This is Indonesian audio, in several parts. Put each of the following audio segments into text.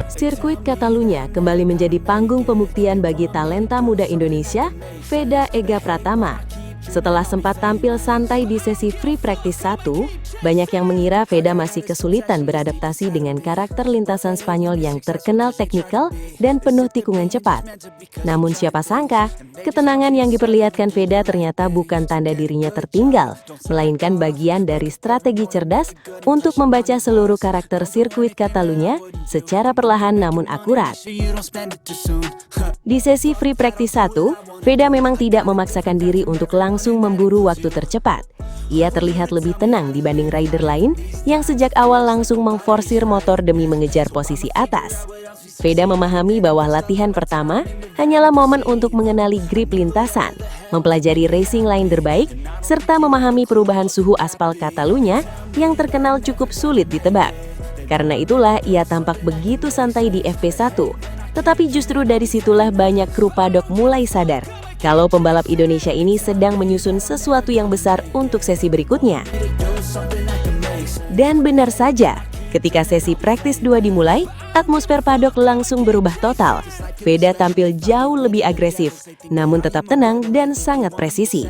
Sirkuit Catalunya kembali menjadi panggung pembuktian bagi talenta muda Indonesia, Veda Ega Pratama. Setelah sempat tampil santai di sesi free practice 1, banyak yang mengira Veda masih kesulitan beradaptasi dengan karakter lintasan Spanyol yang terkenal teknikal dan penuh tikungan cepat. Namun siapa sangka, ketenangan yang diperlihatkan Veda ternyata bukan tanda dirinya tertinggal, melainkan bagian dari strategi cerdas untuk membaca seluruh karakter sirkuit Catalunya secara perlahan namun akurat. Di sesi free practice 1, Veda memang tidak memaksakan diri untuk langsung memburu waktu tercepat. Ia terlihat lebih tenang dibanding rider lain yang sejak awal langsung mengforsir motor demi mengejar posisi atas. Veda memahami bahwa latihan pertama hanyalah momen untuk mengenali grip lintasan, mempelajari racing line terbaik, serta memahami perubahan suhu aspal Catalunya yang terkenal cukup sulit ditebak. Karena itulah ia tampak begitu santai di FP1. Tetapi justru dari situlah banyak kru paddock mulai sadar kalau pembalap Indonesia ini sedang menyusun sesuatu yang besar untuk sesi berikutnya. Dan benar saja, ketika sesi praktis 2 dimulai, atmosfer paddock langsung berubah total. Veda tampil jauh lebih agresif, namun tetap tenang dan sangat presisi.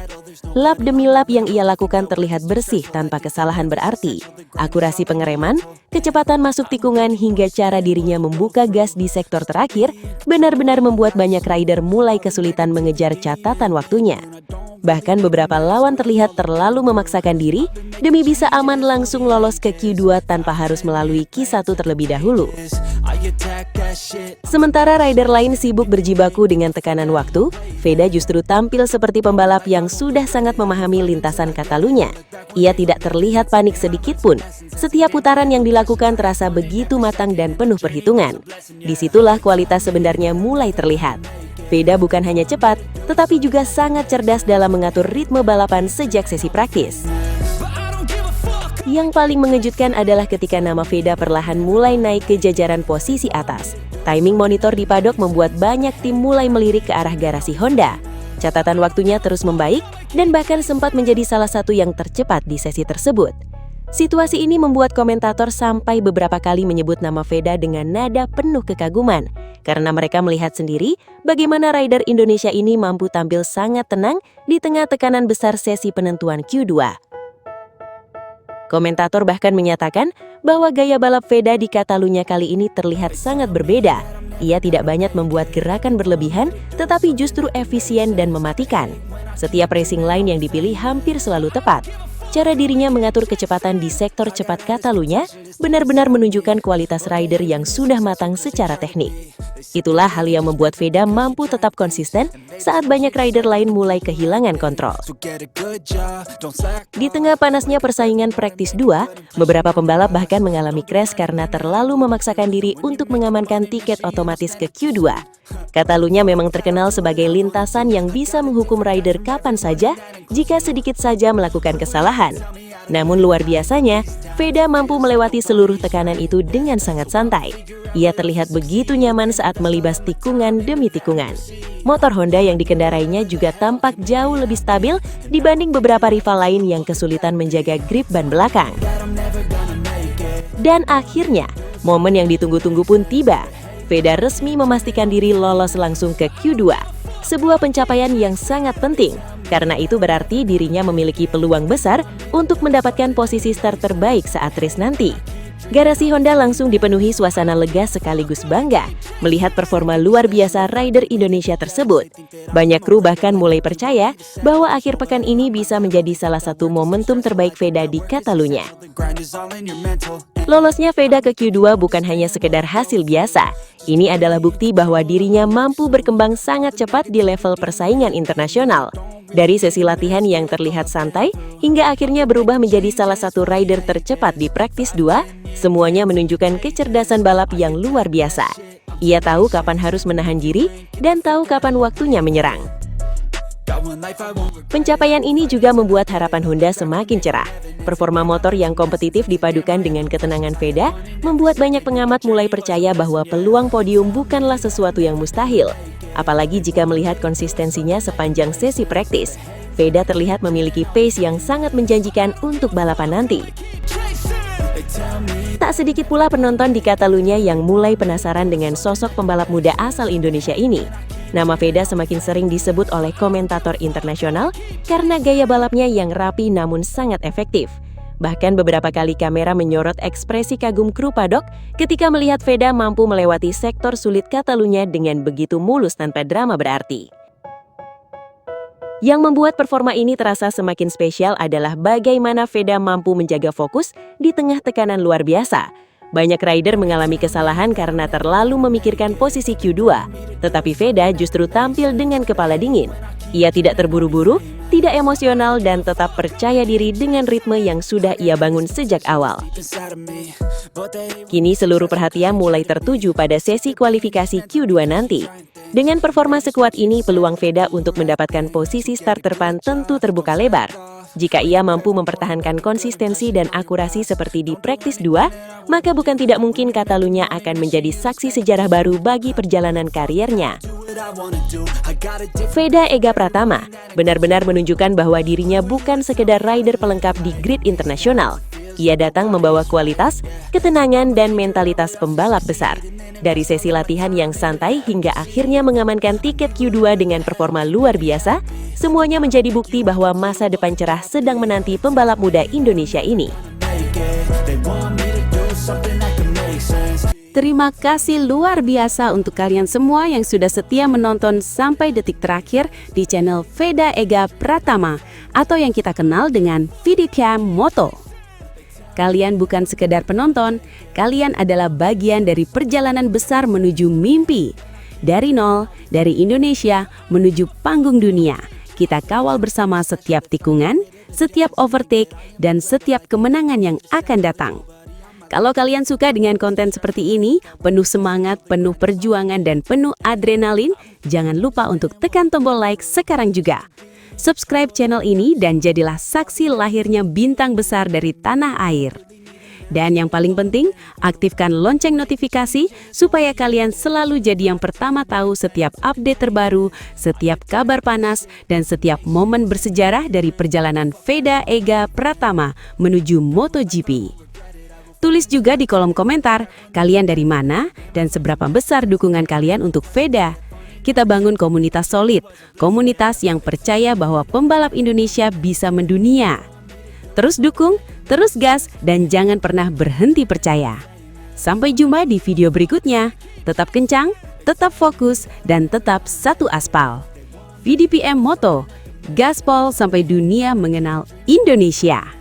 Lap demi lap yang ia lakukan terlihat bersih tanpa kesalahan berarti. Akurasi pengereman, kecepatan masuk tikungan hingga cara dirinya membuka gas di sektor terakhir benar-benar membuat banyak rider mulai kesulitan mengejar catatan waktunya. Bahkan beberapa lawan terlihat terlalu memaksakan diri demi bisa aman langsung lolos ke Q2 tanpa harus melalui Q1 terlebih dahulu. Sementara rider lain sibuk berjibaku dengan tekanan waktu, Veda justru tampil seperti pembalap yang sudah sangat memahami lintasan Catalunya. Ia tidak terlihat panik sedikit pun. Setiap putaran yang dilakukan terasa begitu matang dan penuh perhitungan. Disitulah kualitas sebenarnya mulai terlihat. Veda bukan hanya cepat, tetapi juga sangat cerdas dalam mengatur ritme balapan sejak sesi praktis. Yang paling mengejutkan adalah ketika nama Veda perlahan mulai naik ke jajaran posisi atas. Timing monitor di paddock membuat banyak tim mulai melirik ke arah garasi Honda. Catatan waktunya terus membaik dan bahkan sempat menjadi salah satu yang tercepat di sesi tersebut. Situasi ini membuat komentator sampai beberapa kali menyebut nama Veda dengan nada penuh kekaguman, karena mereka melihat sendiri bagaimana rider Indonesia ini mampu tampil sangat tenang di tengah tekanan besar sesi penentuan Q2. Komentator bahkan menyatakan bahwa gaya balap Veda di Catalunya kali ini terlihat sangat berbeda. Ia tidak banyak membuat gerakan berlebihan, tetapi justru efisien dan mematikan. Setiap racing line yang dipilih hampir selalu tepat. Cara dirinya mengatur kecepatan di sektor cepat Catalunya benar-benar menunjukkan kualitas rider yang sudah matang secara teknik. Itulah hal yang membuat Veda mampu tetap konsisten saat banyak rider lain mulai kehilangan kontrol. Di tengah panasnya persaingan praktis 2, beberapa pembalap bahkan mengalami crash karena terlalu memaksakan diri untuk mengamankan tiket otomatis ke Q2. Catalunya memang terkenal sebagai lintasan yang bisa menghukum rider kapan saja jika sedikit saja melakukan kesalahan. Namun luar biasanya, Veda mampu melewati seluruh tekanan itu dengan sangat santai. Ia terlihat begitu nyaman saat melibas tikungan demi tikungan. Motor Honda yang dikendarainya juga tampak jauh lebih stabil dibanding beberapa rival lain yang kesulitan menjaga grip ban belakang. Dan akhirnya, momen yang ditunggu-tunggu pun tiba. Veda resmi memastikan diri lolos langsung ke Q2. Sebuah pencapaian yang sangat penting, karena itu berarti dirinya memiliki peluang besar untuk mendapatkan posisi start terbaik saat race nanti. Garasi Honda langsung dipenuhi suasana lega sekaligus bangga melihat performa luar biasa rider Indonesia tersebut. Banyak kru bahkan mulai percaya bahwa akhir pekan ini bisa menjadi salah satu momentum terbaik Veda di Catalunya. Lolosnya Veda ke Q2 bukan hanya sekedar hasil biasa. Ini adalah bukti bahwa dirinya mampu berkembang sangat cepat di level persaingan internasional. Dari sesi latihan yang terlihat santai, hingga akhirnya berubah menjadi salah satu rider tercepat di praktis 2, semuanya menunjukkan kecerdasan balap yang luar biasa. Ia tahu kapan harus menahan diri dan tahu kapan waktunya menyerang. Pencapaian ini juga membuat harapan Honda semakin cerah. Performa motor yang kompetitif dipadukan dengan ketenangan Veda membuat banyak pengamat mulai percaya bahwa peluang podium bukanlah sesuatu yang mustahil. Apalagi jika melihat konsistensinya sepanjang sesi praktis. Veda terlihat memiliki pace yang sangat menjanjikan untuk balapan nanti. Tak sedikit pula penonton di Catalunya yang mulai penasaran dengan sosok pembalap muda asal Indonesia ini. Nama Veda semakin sering disebut oleh komentator internasional karena gaya balapnya yang rapi namun sangat efektif. Bahkan beberapa kali kamera menyorot ekspresi kagum kru paddock ketika melihat Veda mampu melewati sektor sulit Catalunya dengan begitu mulus tanpa drama berarti. Yang membuat performa ini terasa semakin spesial adalah bagaimana Veda mampu menjaga fokus di tengah tekanan luar biasa. Banyak rider mengalami kesalahan karena terlalu memikirkan posisi Q2, tetapi Veda justru tampil dengan kepala dingin. Ia tidak terburu-buru, tidak emosional, dan tetap percaya diri dengan ritme yang sudah ia bangun sejak awal. Kini seluruh perhatian mulai tertuju pada sesi kualifikasi Q2 nanti. Dengan performa sekuat ini, peluang Veda untuk mendapatkan posisi start terdepan tentu terbuka lebar. Jika ia mampu mempertahankan konsistensi dan akurasi seperti di praktis 2, maka bukan tidak mungkin Catalunya akan menjadi saksi sejarah baru bagi perjalanan kariernya. Veda Ega Pratama benar-benar menunjukkan bahwa dirinya bukan sekedar rider pelengkap di grid internasional. Ia datang membawa kualitas, ketenangan, dan mentalitas pembalap besar. Dari sesi latihan yang santai hingga akhirnya mengamankan tiket Q2 dengan performa luar biasa, semuanya menjadi bukti bahwa masa depan cerah sedang menanti pembalap muda Indonesia ini. Terima kasih luar biasa untuk kalian semua yang sudah setia menonton sampai detik terakhir di channel Veda Ega Pratama atau yang kita kenal dengan VDCam Moto. Kalian bukan sekedar penonton, kalian adalah bagian dari perjalanan besar menuju mimpi. Dari nol, dari Indonesia menuju panggung dunia, kita kawal bersama setiap tikungan, setiap overtake, dan setiap kemenangan yang akan datang. Kalau kalian suka dengan konten seperti ini, penuh semangat, penuh perjuangan, dan penuh adrenalin, jangan lupa untuk tekan tombol like sekarang juga. Subscribe channel ini dan jadilah saksi lahirnya bintang besar dari tanah air. Dan yang paling penting, aktifkan lonceng notifikasi supaya kalian selalu jadi yang pertama tahu setiap update terbaru, setiap kabar panas, dan setiap momen bersejarah dari perjalanan Veda Ega Pratama menuju MotoGP. Tulis juga di kolom komentar, kalian dari mana dan seberapa besar dukungan kalian untuk Veda. Kita bangun komunitas solid, komunitas yang percaya bahwa pembalap Indonesia bisa mendunia. Terus dukung, terus gas, dan jangan pernah berhenti percaya. Sampai jumpa di video berikutnya. Tetap kencang, tetap fokus, dan tetap satu aspal. VDPM Moto, gaspol sampai dunia mengenal Indonesia.